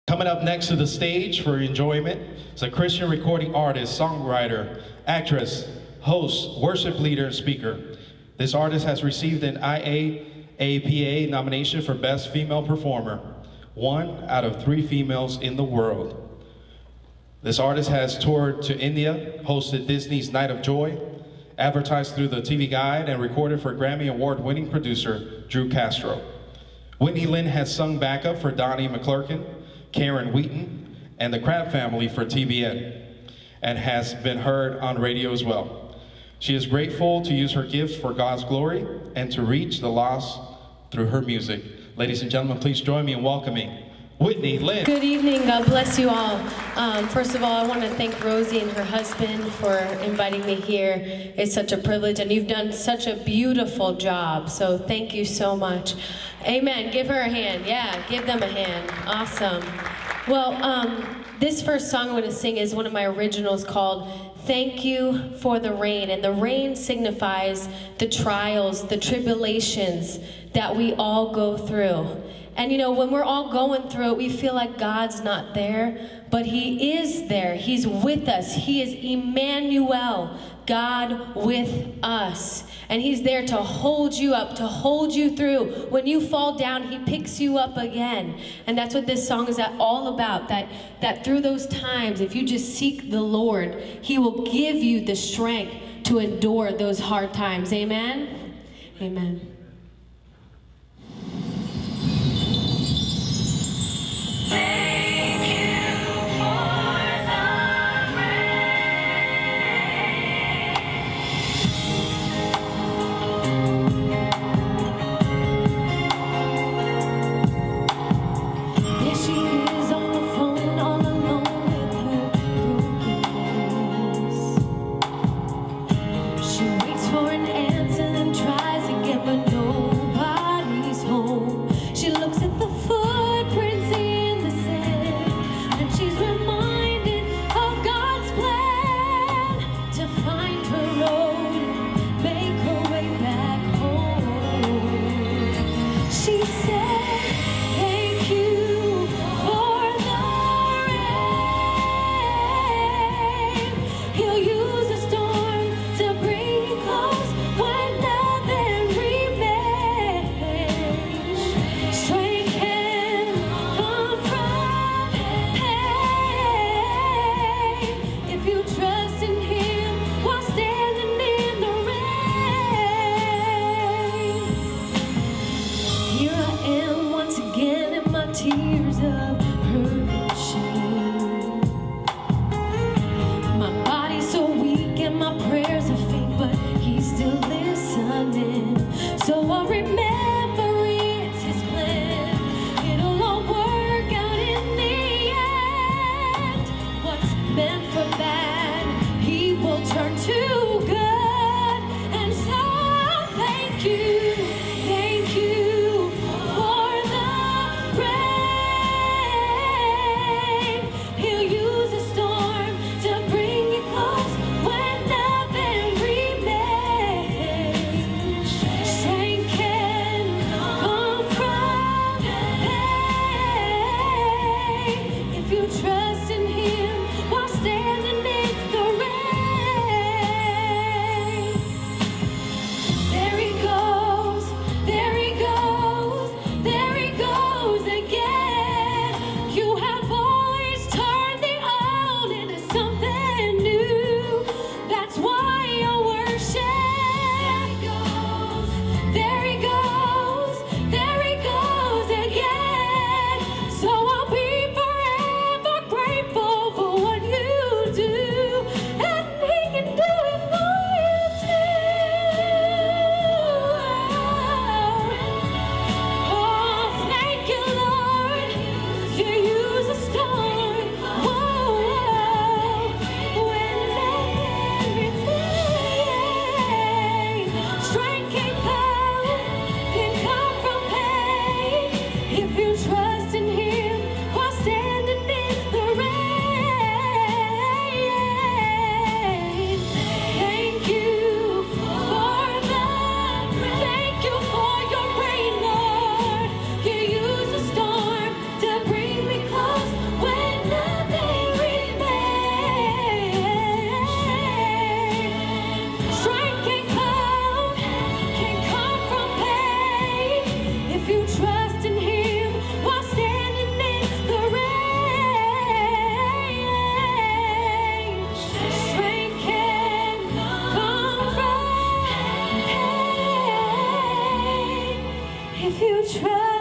Coming up next to the stage for enjoyment is a Christian recording artist, songwriter, actress, host, worship leader, and speaker. This artist has received an IAAPA nomination for Best Female Performer, 1 out of 3 females in the world. This artist has toured to India, hosted Disney's Night of Joy, advertised through the TV Guide, and recorded for Grammy Award-winning producer Drew Castro. Whitney Lynn has sung backup for Donnie McClurkin, Karen Wheaton, and the Crab Family for TBN, and has been heard on radio as well. She is grateful to use her gifts for God's glory and to reach the lost through her music. Ladies and gentlemen, please join me in welcoming Whitney Lynn. Good evening. God bless you all. First of all, I want to thank Rosie and her husband for inviting me here. It's such a privilege, and you've done such a beautiful job, so thank you so much. Amen. Give her a hand. Yeah, give them a hand. Awesome. Well, this first song I'm going to sing is one of my originals called Thank You for the Rain. And the rain signifies the trials, the tribulations that we all go through. And you know, when we're all going through it, we feel like God's not there, but He is there. He's with us. He is Emmanuel, God with us. And He's there to hold you up, to hold you through. When you fall down, He picks you up again. And that's what this song is all about, that through those times, if you just seek the Lord, He will give you the strength to endure those hard times. Amen? Amen. For an answer and tries to get, but no treasure.